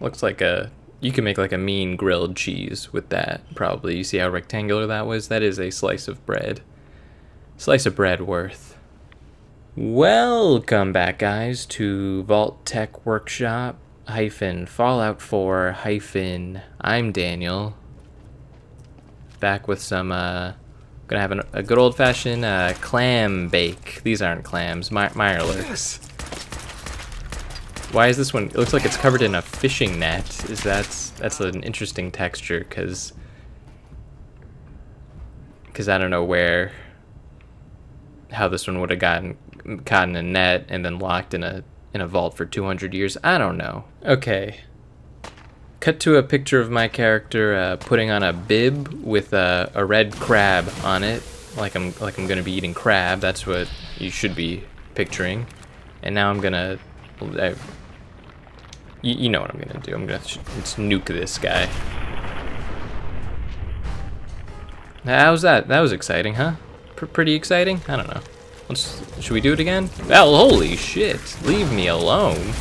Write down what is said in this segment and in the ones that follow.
Looks like a... You can make like a mean grilled cheese with that, probably. You see how rectangular that was? That is a slice of bread. Slice of bread worth. Welcome back, guys, to Vault-Tec Workshop - Fallout 4 - I'm Daniel. Back with some, gonna have a good old-fashioned clam bake. These aren't clams, mirelurks. Why is this one? It looks like it's covered in a fishing net. That's an interesting texture, because I don't know how this one would have gotten caught in a net and then locked in a vault for 200 years. I don't know. Okay. Cut to a picture of my character putting on a bib with a red crab on it, like I'm gonna be eating crab. That's what you should be picturing. And now I'm gonna. You know what I'm gonna do. I'm gonna let's nuke this guy. How's that? That was exciting, huh? Pretty exciting? I don't know. Should we do it again? Well, holy shit! Leave me alone.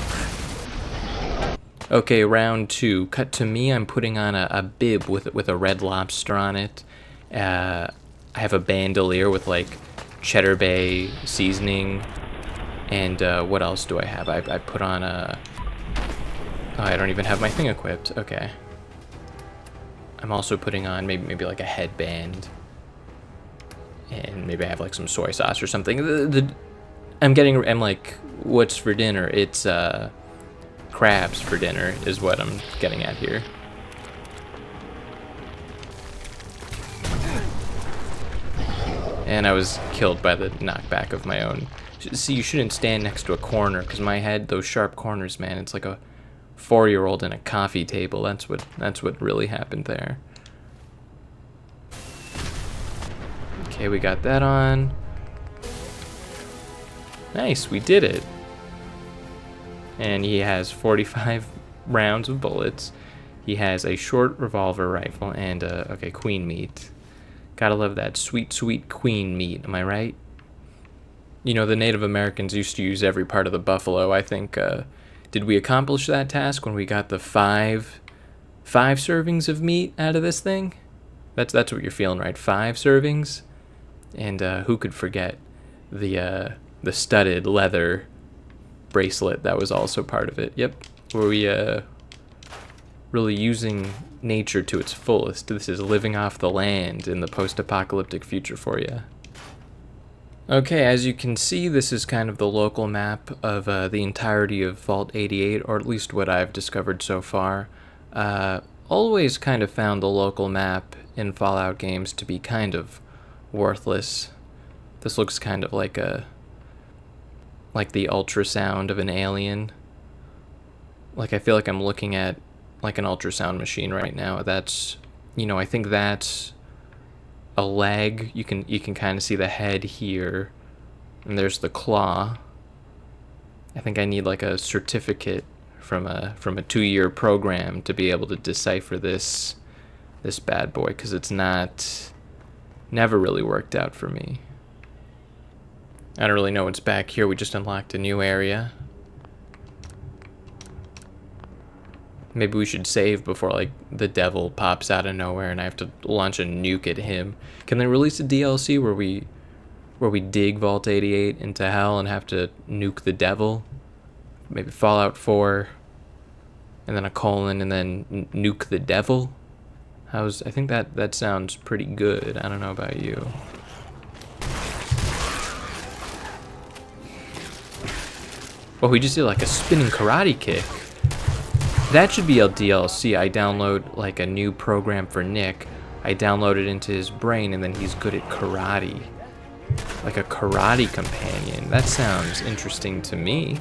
Okay, round 2. Cut to me. I'm putting on a bib with a red lobster on it. I have a bandolier with like Cheddar Bay seasoning. And what else do I have? I put on a... Oh, I don't even have my thing equipped. Okay. I'm also putting on maybe like a headband. And maybe I have like some soy sauce or something. I'm like, what's for dinner? It's crabs for dinner is what I'm getting at here. And I was killed by the knockback of my own. See, you shouldn't stand next to a corner, because my head, those sharp corners, man, it's like a 4-year-old in a coffee table. That's what really happened there. Okay, we got that on. Nice, we did it. And he has 45 rounds of bullets. He has a short revolver rifle and okay, queen meat. Gotta love that sweet, sweet queen meat. Am I right? You know, the Native Americans used to use every part of the buffalo. I think, did we accomplish that task when we got the five servings of meat out of this thing? That's what you're feeling, right? 5 servings? And who could forget the studded leather bracelet that was also part of it? Yep. Were we really using nature to its fullest? This is living off the land in the post-apocalyptic future for you. Okay, as you can see, this is kind of the local map of the entirety of Vault 88, or at least what I've discovered so far. Always kind of found the local map in Fallout games to be kind of worthless. This looks kind of like the ultrasound of an alien. Like, I feel like I'm looking at like an ultrasound machine right now. That's, you know, I think that's a leg. You can kind of see the head here, and there's the claw. I think I need like a certificate from a 2-year program to be able to decipher this bad boy, because it's never really worked out for me. I don't really know what's back here. We just unlocked a new area. Maybe we should save before like the devil pops out of nowhere and I have to launch a nuke at him. Can they release a DLC where we dig Vault 88 into hell and have to nuke the devil? Maybe Fallout 4 and then a colon and then nuke the devil? I think that sounds pretty good. I don't know about you. Oh, we just did like a spinning karate kick. That should be a DLC. I download like a new program for Nick. I download it into his brain and then he's good at karate. Like a karate companion. That sounds interesting to me.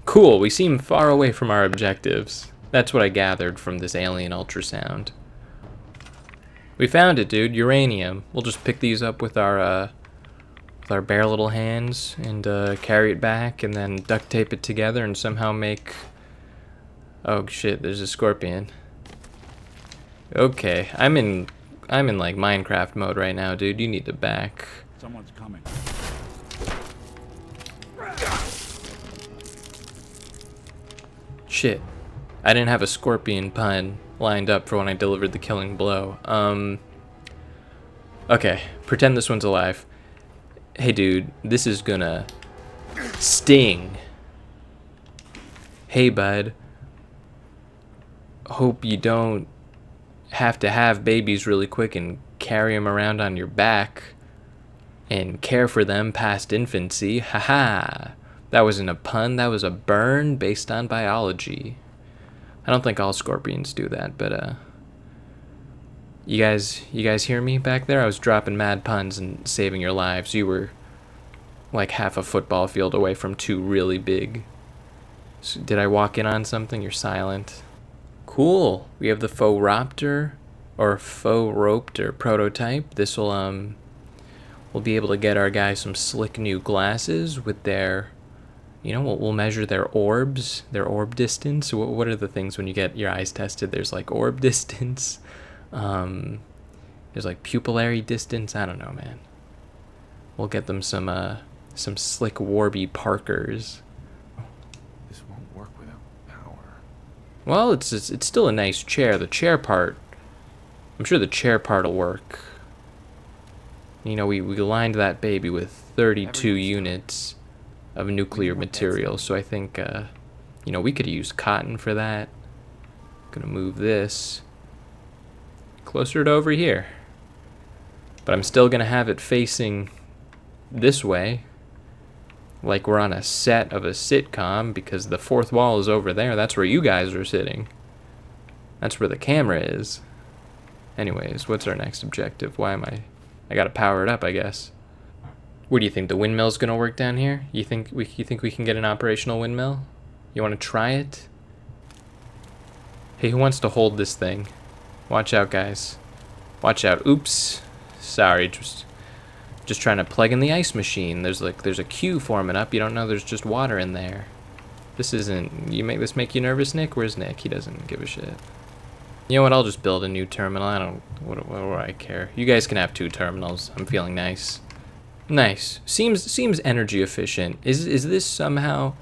Cool, we seem far away from our objectives. That's what I gathered from this alien ultrasound. We found it, dude. Uranium. We'll just pick these up with our bare little hands and carry it back and then duct tape it together and somehow make... Oh shit, there's a scorpion. Okay, I'm in like Minecraft mode right now, dude. You need to back. Someone's coming. Shit. I didn't have a scorpion pun lined up for when I delivered the killing blow. Okay, pretend this one's alive. Hey dude, this is gonna sting. Hey bud. Hope you don't have to have babies really quick and carry them around on your back and care for them past infancy. Haha. That wasn't a pun, that was a burn based on biology. I don't think all scorpions do that, but you guys hear me back there? I was dropping mad puns and saving your lives. You were like half a football field away from two really big. So did I walk in on something? You're silent. Cool. We have the phoropter or phoropter prototype. This will we'll be able to get our guys some slick new glasses with their, you know, we'll measure their orbs, their orb distance. What are the things when you get your eyes tested? There's like orb distance. There's like pupillary distance. I don't know, man. We'll get them some slick Warby Parkers. This won't work without power. Well, it's still a nice chair. The chair part, I'm sure the chair part will work. You know, we lined that baby with 32 units of nuclear material, so I think, you know, we could use cotton for that. Gonna move this closer to over here. But I'm still gonna have it facing this way, like we're on a set of a sitcom, because the fourth wall is over there. That's where you guys are sitting. That's where the camera is. Anyways, what's our next objective? Why am I gotta power it up, I guess. What do you think, the windmill's gonna work down here? You think we can get an operational windmill? You wanna try it? Hey, who wants to hold this thing? Watch out, guys. Watch out. Oops. Sorry, just trying to plug in the ice machine. There's a queue forming up. You don't know there's just water in there. This isn't, this make you nervous, Nick? Where's Nick? He doesn't give a shit. You know what, I'll just build a new terminal. I don't, what do I care? You guys can have 2 terminals. I'm feeling nice. Nice. Seems energy efficient. Is this somehow,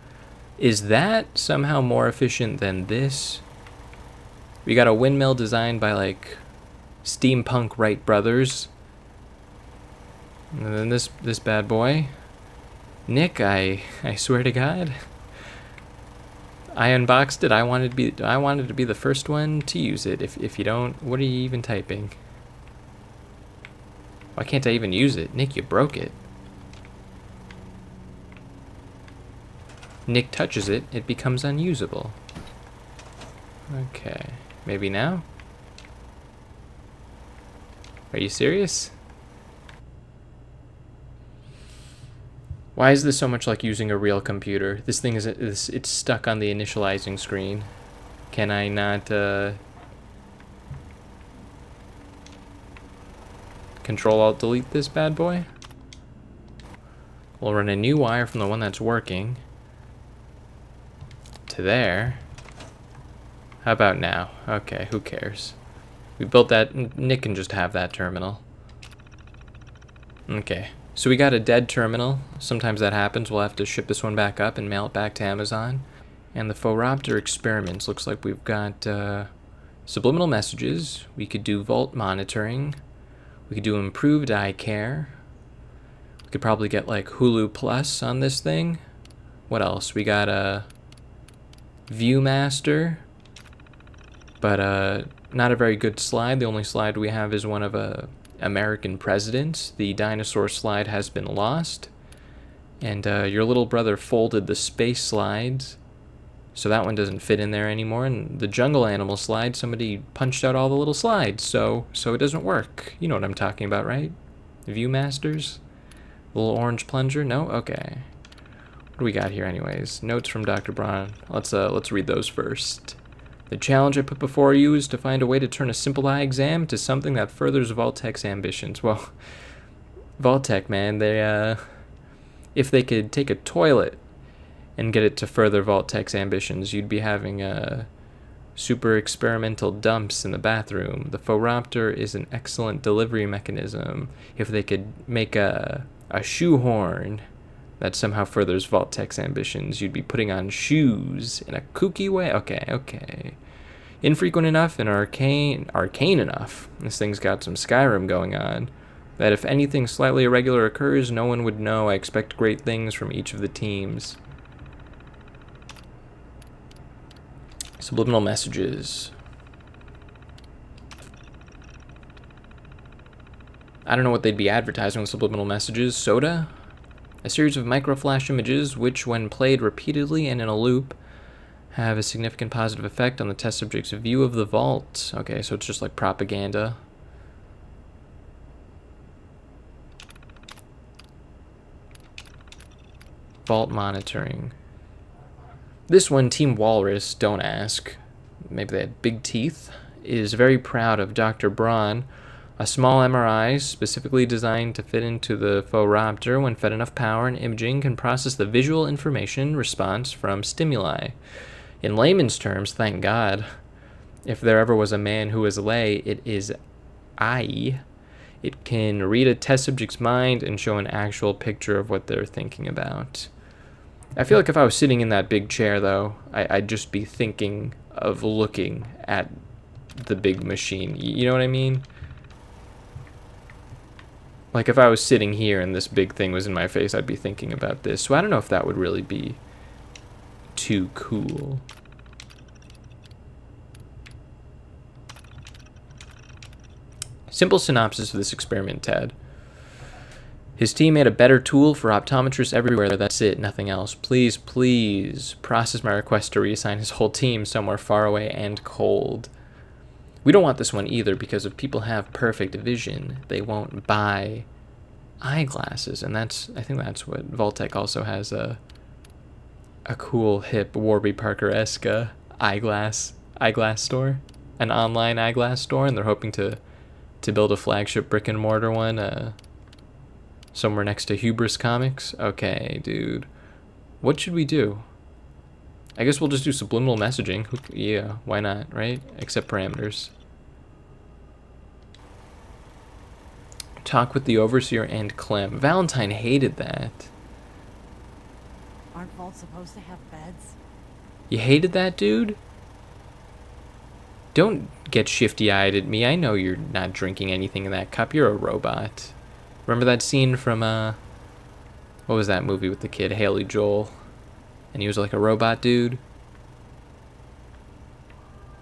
is that somehow more efficient than this? We got a windmill designed by like steampunk Wright brothers. And then this bad boy. Nick, I swear to God, I unboxed it. I wanted to be the first one to use it. If you don't, what are you even typing? Why can't I even use it? Nick, you broke it. Nick touches it, it becomes unusable. Okay, maybe now? Are you serious? Why is this so much like using a real computer? This thing it's stuck on the initializing screen. Can I not Control-Alt-Delete this bad boy? We'll run a new wire from the one that's working to there. How about now? Okay, who cares? We built that. Nick can just have that terminal. Okay. So we got a dead terminal. Sometimes that happens. We'll have to ship this one back up and mail it back to Amazon. And the phoropter experiments. Looks like we've got subliminal messages. We could do Vault monitoring. We could do improved eye care. We could probably get like Hulu Plus on this thing. What else? We got a Viewmaster. But not a very good slide. The only slide we have is one of American presidents. The dinosaur slide has been lost. And your little brother folded the space slides, so that one doesn't fit in there anymore. And the jungle animal slide, somebody punched out all the little slides, so it doesn't work. You know what I'm talking about, right? Viewmasters? Little orange plunger? No? Okay. What do we got here anyways? Notes from Dr. Braun. Let's read those first. The challenge I put before you is to find a way to turn a simple eye exam into something that furthers Vault-Tec's ambitions. Well, Vault-Tec, man, they, if they could take a toilet and get it to further Vault-Tec's ambitions, you'd be having super experimental dumps in the bathroom. The phoropter is an excellent delivery mechanism. If they could make a shoehorn that somehow furthers Vault-Tec's ambitions. You'd be putting on shoes in a kooky way. Okay, okay. Infrequent enough and arcane enough. This thing's got some Skyrim going on. That if anything slightly irregular occurs, no one would know. I expect great things from each of the teams. Subliminal messages. I don't know what they'd be advertising with subliminal messages. Soda? A series of microflash images which, when played repeatedly and in a loop, have a significant positive effect on the test subject's view of the vault. Okay, so it's just like propaganda. Vault monitoring. This one, Team Walrus, don't ask. Maybe they had big teeth. Is very proud of Dr. Braun. A small MRI specifically designed to fit into the phoropter when fed enough power and imaging can process the visual information response from stimuli. In layman's terms, thank God. If there ever was a man who is lay, it is I. It can read a test subject's mind and show an actual picture of what they're thinking about. I feel like if I was sitting in that big chair, though, I'd just be thinking of looking at the big machine. You know what I mean? Like if I was sitting here and this big thing was in my face, I'd be thinking about this. So I don't know if that would really be too cool. Simple synopsis of this experiment, Ted. His team made a better tool for optometrists everywhere. That's it, nothing else. Please, please process my request to reassign his whole team somewhere far away and cold. We don't want this one either, because if people have perfect vision, they won't buy eyeglasses. And I think that's what Vault-Tec also has a cool, hip, Warby Parker-esque eyeglass store, an online eyeglass store, and they're hoping to build a flagship brick and mortar one somewhere next to Hubris Comics. Okay, dude. What should we do? I guess we'll just do subliminal messaging. Yeah, why not, right? Accept parameters. Talk with the Overseer and Clem. Valentine hated that. Aren't vaults supposed to have beds? You hated that, dude? Don't get shifty-eyed at me. I know you're not drinking anything in that cup. You're a robot. Remember that scene from, what was that movie with the kid, Haley Joel? And he was like a robot dude.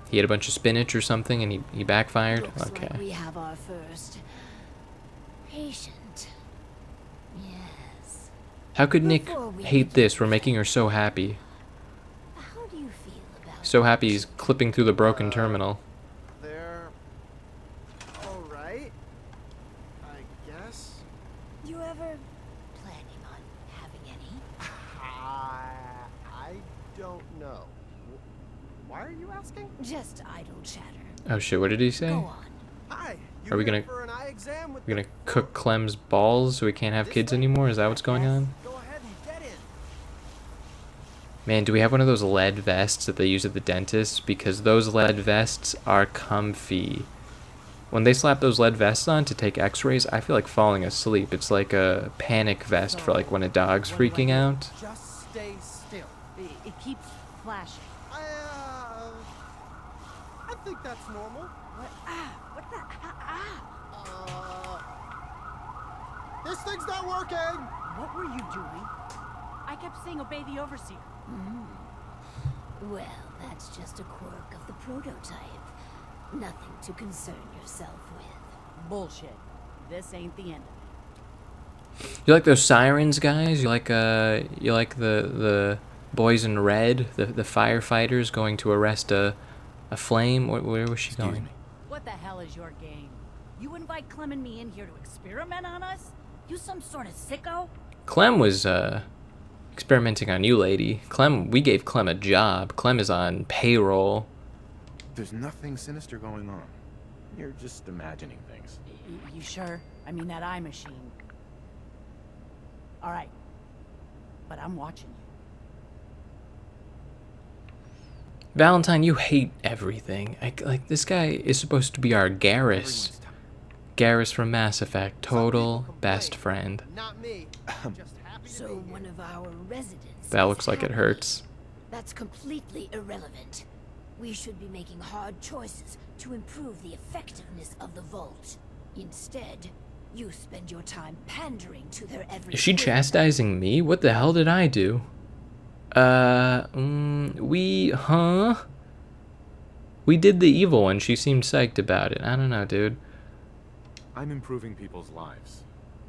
He had a bunch of spinach or something and he backfired? Looks Okay. like we have our first patient. Yes. How could Nick Before we hate begin- this? We're making her so happy. How do you feel about So happy he's clipping through the broken terminal. They're all right, I guess. You ever planning on having any? I don't know. Why are you asking? Just idle chatter. Oh shit, what did he say? Go on. Hi. Are we gonna- for an eye exam with We're gonna cook Clem's balls so we can't have kids anymore? Is that what's going on? Go ahead and get in. Man, do we have one of those lead vests that they use at the dentist? Because those lead vests are comfy. When they slap those lead vests on to take x-rays, I feel like falling asleep. It's like a panic vest for like when a dog's freaking out. Just stay still. It keeps flashing. I think that's normal. What? Ah! What the? This thing's not working. What were you doing? I kept saying obey the Overseer. Well, that's just a quirk of the prototype. Nothing to concern yourself with. Bullshit. This ain't the end of it. You like those sirens, guys? You like the boys in red, the firefighters going to arrest a flame? Where was she going? What the hell is your game? You invite Clem and me in here to experiment on us? You some sort of sicko? Clem was experimenting on you, lady. We gave Clem a job. Clem is on payroll. There's nothing sinister going on. You're just imagining things. You sure? I mean, that eye machine. All right. But I'm watching you. Valentine, you hate everything. Like this guy is supposed to be our Garrus. Everyone's Garrus from Mass Effect, total best friend. Not me. Just happy to So be here. one of our residents. That is looks like it happy. hurts. That's completely irrelevant. We should be making hard choices to improve the effectiveness of the Vault. Instead, you spend your time pandering to their every Is she whim. chastising me? What the hell did I do? We did the evil and she seemed psyched about it. I don't know, dude. I'm improving people's lives.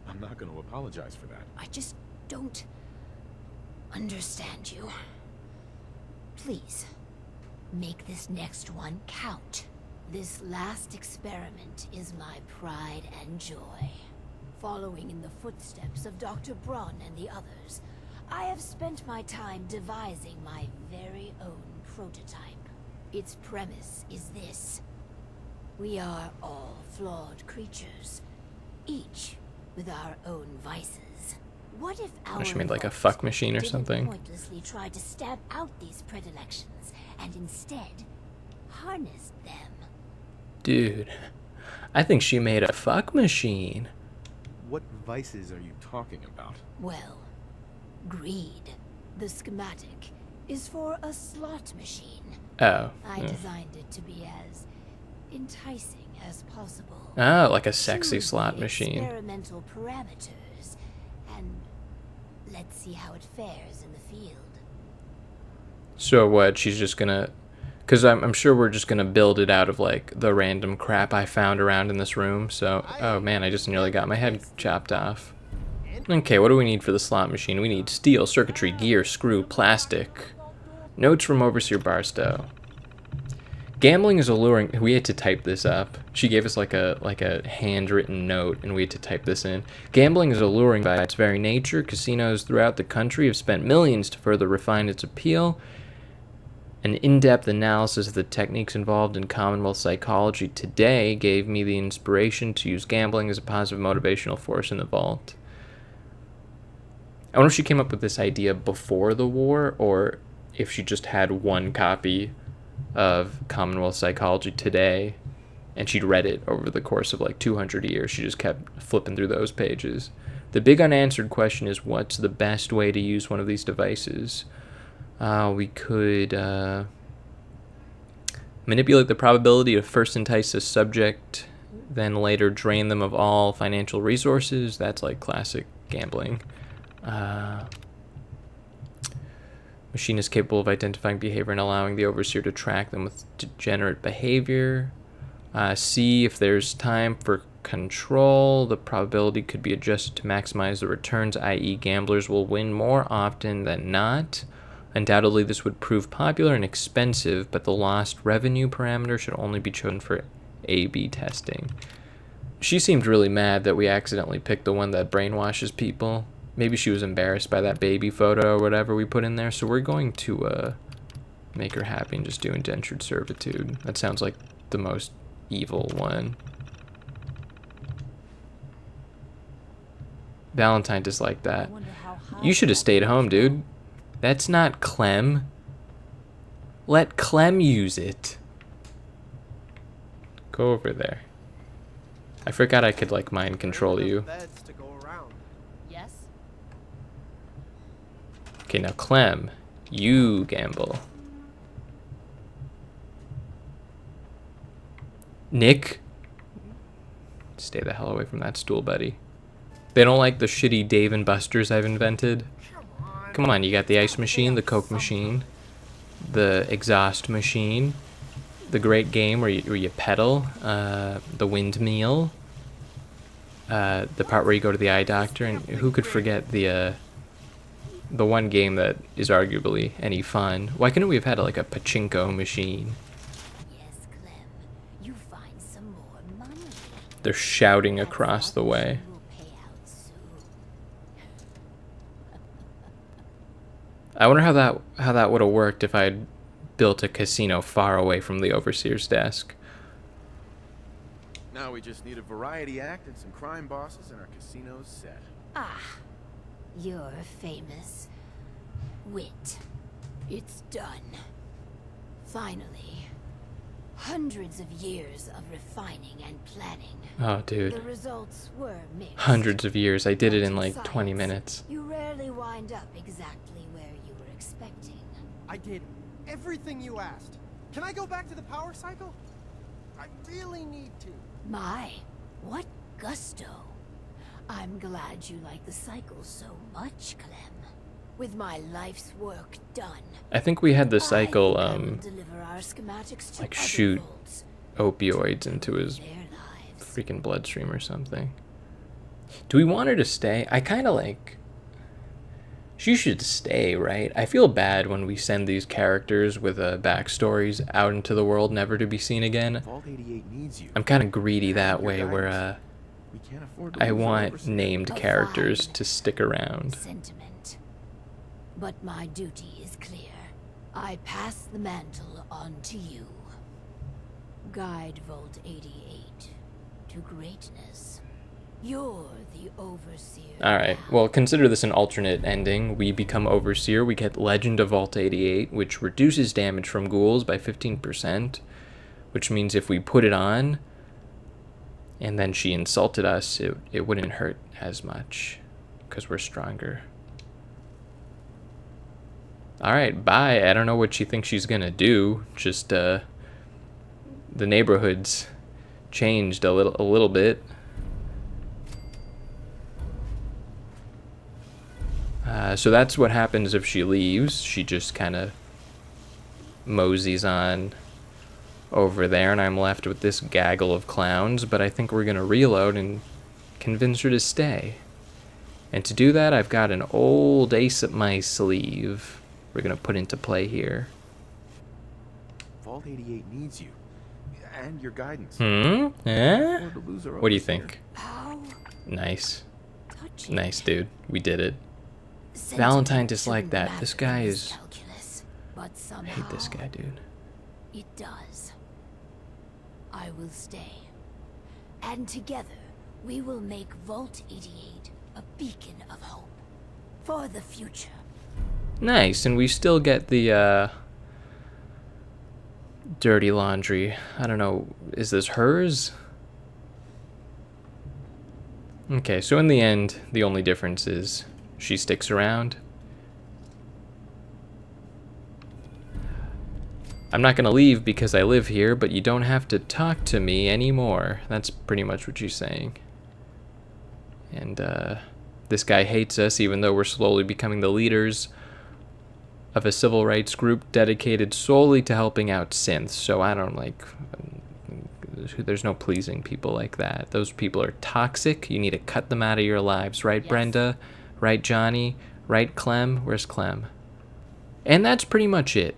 I'm not going to apologize for that. I just don't understand you. Please, make this next one count. This last experiment is my pride and joy. Following in the footsteps of Dr. Braun and the others, I have spent my time devising my very own prototype. Its premise is this. We are all flawed creatures, each with our own vices. What if our She made like a Vault fuck machine or didn't something. pointlessly try to stab out these predilections and instead harnessed them? Dude, I think she made a fuck machine. What vices are you talking about? Well, greed. The schematic is for a slot machine. Oh. I designed it to be as enticing as possible. Oh, like a sexy Choose slot the machine. Experimental parameters, and let's see how it fares in the field. So what, she's just gonna... Because I'm sure we're just gonna build it out of like the random crap I found around in this room. So, oh man, I just nearly got my head chopped off. Okay, what do we need for the slot machine? We need steel, circuitry, gear, screw, plastic. Notes from Overseer Barstow. Gambling is alluring. We had to type this up. She gave us like a handwritten note, and we had to type this in. Gambling is alluring by its very nature. Casinos throughout the country have spent millions to further refine its appeal. An in-depth analysis of the techniques involved in Commonwealth psychology today gave me the inspiration to use gambling as a positive motivational force in the Vault. I wonder if she came up with this idea before the war, or if she just had one copy of Commonwealth psychology today, and she'd read it over the course of like 200 years. She just kept flipping through those pages. The big unanswered question is, what's the best way to use one of these devices? We could manipulate the probability to first entice a subject, then later drain them of all financial resources. That's like classic gambling. Machine is capable of identifying behavior and allowing the overseer to track them with degenerate behavior. See if there's time for control. The probability could be adjusted to maximize the returns, i.e. gamblers will win more often than not. Undoubtedly, this would prove popular and expensive, but the lost revenue parameter should only be chosen for A/B testing. She seemed really mad that we accidentally picked the one that brainwashes people. Maybe she was embarrassed by that baby photo or whatever we put in there, so we're going to make her happy and just do indentured servitude. That sounds like the most evil one. Valentine disliked that. You should have stayed home, dude. That's not Clem. Let Clem use it. Go over there. I forgot I could like mind control you. Beds to go around. Yes? Okay, now Clem, you gamble. Nick, stay the hell away from that stool, buddy. They don't like the shitty Dave and Buster's I've invented. Come on, you got the ice machine, the Coke machine, the exhaust machine, the great game where you pedal, the windmill, the part where you go to the eye doctor, and who could forget the one game that is arguably any fun? Why couldn't we have had like a pachinko machine? Yes, Clem. You find some more money. They're shouting across the way. Will pay out soon. I wonder how that would have worked if I'd built a casino far away from the overseer's desk. Now we just need a variety act and some crime bosses and our casino's set. Ah, your famous wit. It's done. Finally, Hundreds of years of refining and planning. Oh, dude. The results were mixed. Hundreds of years. I did it in But like 20 science, minutes. You rarely wind up exactly where you were expecting. I did everything you asked. Can I go back to the power cycle? I really need to. My, what gusto. I'm glad you like the cycle so much, Clem. With my life's work done, I think we had the cycle, I will deliver our schematics to like other shoot vaults. opioids into his Their lives. freaking bloodstream or something. Do we want her to stay? I kind of like... She should stay, right? I feel bad when we send these characters with backstories out into the world never to be seen again. Vault 88 needs you. I'm kind of greedy that Your way where guidance. We can't afford to I lose our want overseer. named A characters fine to stick around. Sentiment. But my duty is clear. I pass the mantle on to you. Guide Vault 88 to greatness. You're the overseer. Alright, now. well, consider this an alternate ending. We become Overseer. We get Legend of Vault 88, which reduces damage from ghouls by 15%, which means if we put it on, and then she insulted us, it wouldn't hurt as much, because we're stronger. Alright, bye. I don't know what she thinks she's gonna do. Just, the neighborhood's changed a little bit. So that's what happens if she leaves. She just kind of moseys on over there, and I'm left with this gaggle of clowns, but I think we're going to reload and convince her to stay. And to do that, I've got an old ace up my sleeve we're going to put into play here. Vault 88 needs you. And your guidance. Eh? Afford to lose our What do you overseer. think? How Nice. touching. Nice, dude. We did it. Sentiment Valentine disliked shouldn't that. This matter in guy this is... calculus, but I somehow hate this guy, dude. It does. I will stay. And together, we will make Vault 88 a beacon of hope for the future. Nice, and we still get the, dirty laundry. I don't know, is this hers? Okay, so in the end, the only difference is she sticks around. I'm not gonna leave because I live here, but you don't have to talk to me anymore. That's pretty much what she's saying. And, this guy hates us, even though we're slowly becoming the leaders of a civil rights group dedicated solely to helping out synths. So I don't like... There's no pleasing people like that. Those people are toxic. You need to cut them out of your lives. Right, Yes. Brenda? Right, Johnny? Right, Clem? Where's Clem? And that's pretty much it.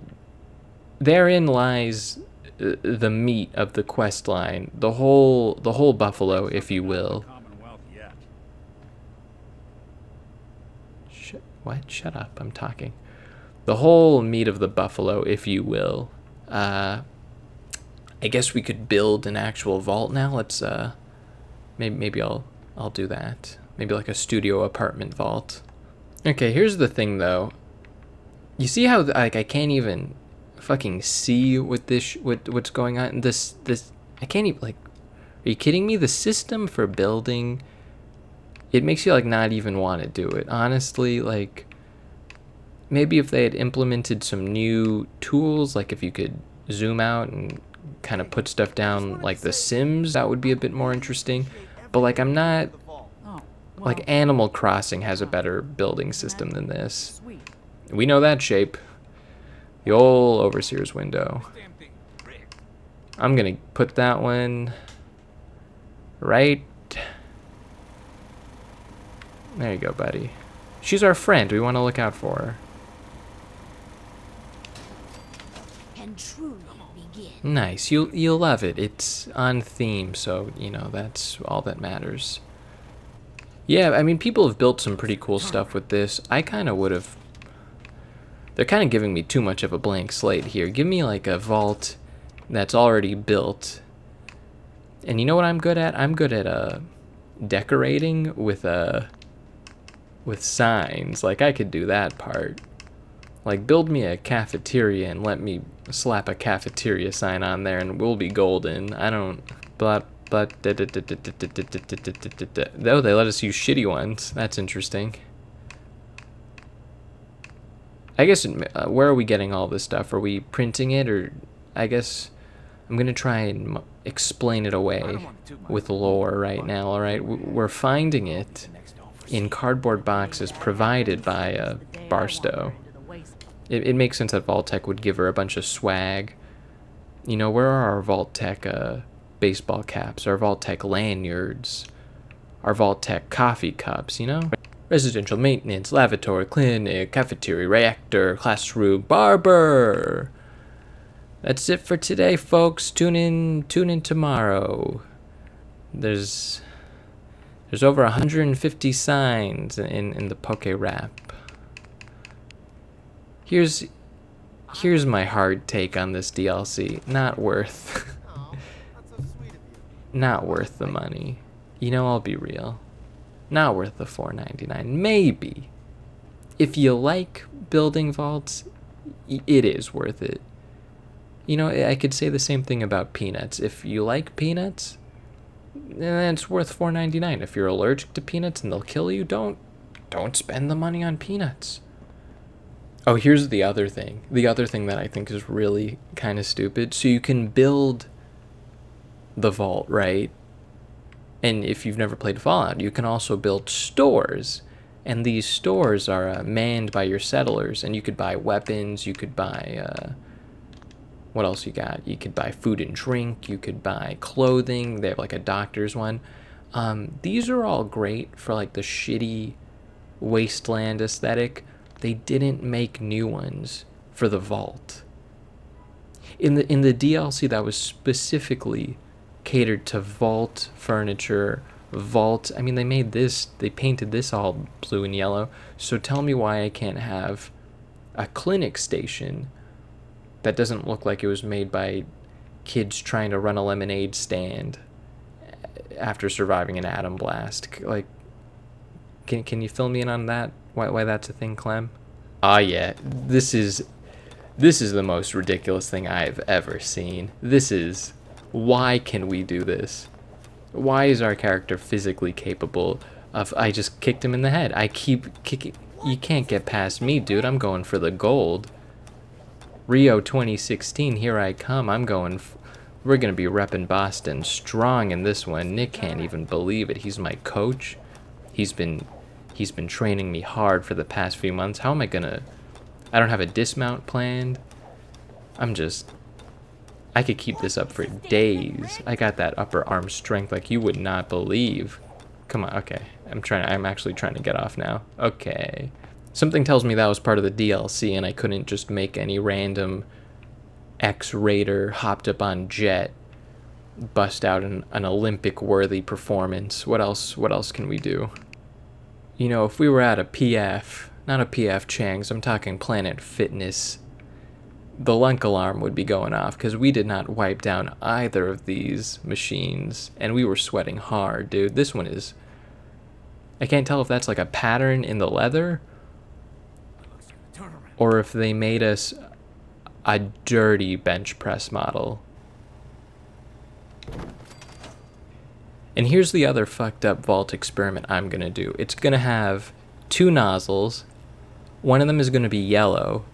Therein lies the meat of the quest line. The whole buffalo, if you will. What? Shut up. I'm talking. The whole meat of the buffalo, if you will. I guess we could build an actual vault now. Let's maybe I'll do that. Maybe like a studio apartment vault. Okay, here's the thing though. You see how like I can't even fucking see what this what's going on? This I can't even like. Are you kidding me? The system for building, it makes you like not even want to do it. Honestly, like maybe if they had implemented some new tools, like if you could zoom out and kind of put stuff down like The Sims, that would be a bit more interesting. But like I'm not Oh, well, like Animal Crossing has a better building system than this. sweet. We know that shape. The old Overseer's window. I'm gonna put that one right. There you go, buddy. She's our friend. We want to look out for her. Can truly begin. Nice. You'll love it. It's on theme, so you know that's all that matters. Yeah, I mean people have built some pretty cool stuff with this. I kind of would have. They're kind of giving me too much of a blank slate here. Give me like a vault that's already built. And you know what I'm good at? I'm good at decorating with signs. Like I could do that part. Like, build me a cafeteria and let me slap a cafeteria sign on there and we'll be golden. I don't... But... Oh, they let us use shitty ones. That's interesting. I guess, where are we getting all this stuff? Are we printing it, or... I guess I'm going to try and explain it away with lore right now, alright? We're finding it in cardboard boxes provided by Barstow. It makes sense that Vault-Tec would give her a bunch of swag. You know, where are our Vault-Tec baseball caps, our Vault-Tec lanyards, our Vault-Tec coffee cups, you know? Residential maintenance, lavatory, clinic, cafeteria, reactor, classroom, barber. That's it for today, folks. Tune in tomorrow. There's over 150 signs in the Poke Rap. Here's my hard take on this DLC. Not worth not worth the money. You know, I'll be real. Not worth the $4.99. Maybe. If you like building vaults, it is worth it. You know, I could say the same thing about peanuts. If you like peanuts, then it's worth $4.99. If you're allergic to peanuts and they'll kill you, don't spend the money on peanuts. Oh, here's the other thing. The other thing that I think is really kind of stupid. So you can build the vault, right? And if you've never played Fallout, you can also build stores. And these stores are manned by your settlers. And you could buy weapons, you could buy... what else you got? You could buy food and drink, you could buy clothing. They have like a doctor's one. These are all great for like the shitty wasteland aesthetic. They didn't make new ones for the vault. In the DLC that was specifically catered to vault furniture, vault. I mean, they painted this all blue and yellow. So tell me why I can't have a clinic station that doesn't look like it was made by kids trying to run a lemonade stand after surviving an atom blast. Like, can you fill me in on that? Why that's a thing, Clem? Ah, yeah. This is the most ridiculous thing I've ever seen. Why can we do this? Why is our character physically capable of... I just kicked him in the head. I keep kicking... You can't get past me, dude. I'm going for the gold. Rio 2016, here I come. I'm going... We're going to be repping Boston strong in this one. Nick can't even believe it. He's my coach. He's been training me hard for the past few months. How am I going to... I don't have a dismount planned. I could keep this up for days. I got that upper arm strength like you would not believe. Come on, okay. I'm actually trying to get off now. Okay. Something tells me that was part of the DLC and I couldn't just make any random ex-raider hopped up on jet bust out an Olympic-worthy performance. What else can we do? You know, if we were at a PF, not a PF Chang's, I'm talking Planet Fitness, the lunk alarm would be going off because we did not wipe down either of these machines and we were sweating hard, dude. This one is... I can't tell if that's like a pattern in the leather or if they made us a dirty bench press model. And here's the other fucked up vault experiment I'm gonna do. It's gonna have two nozzles. One of them is gonna be yellow.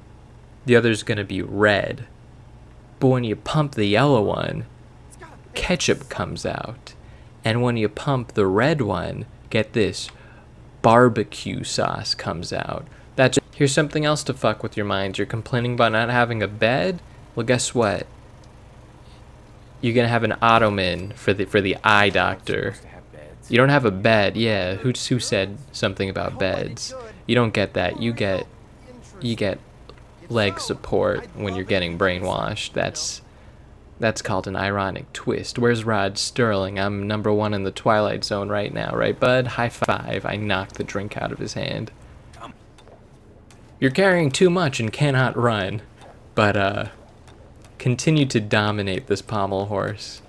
The other's gonna be red. But when you pump the yellow one, ketchup comes out. And when you pump the red one, get this, barbecue sauce comes out. Here's something else to fuck with your minds. You're complaining about not having a bed? Well, guess what? You're gonna have an ottoman for the eye doctor. You don't have a bed, yeah. Who said something about beds? You don't get that. You get leg support when you're getting brainwashed. That's called an ironic twist. Where's Rod Sterling? I'm #1 in the Twilight Zone right now, right, bud? High five. I knocked the drink out of his hand. You're carrying too much and cannot run, but continue to dominate this pommel horse.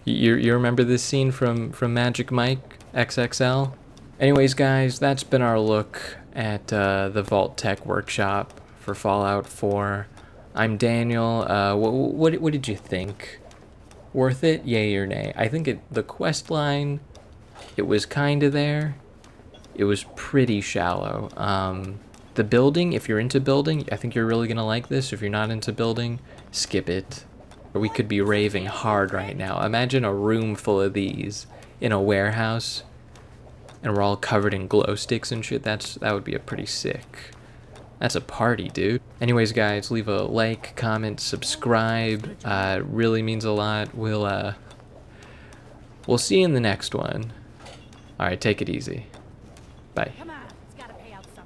You remember this scene from Magic Mike XXL? Anyways, guys, that's been our look at the Vault-Tec workshop for Fallout 4. I'm Daniel. What did you think? Worth it? Yay or nay? I think the quest line, it was kind of there. It was pretty shallow. The building, if you're into building, I think you're really going to like this. If you're not into building, skip it. Or we could be raving hard right now. Imagine a room full of these in a warehouse, and we're all covered in glow sticks and shit. That would be a pretty sick. That's a party, dude. Anyways, guys, leave a like, comment, subscribe. It really means a lot. We'll see you in the next one. All right, take it easy. Bye.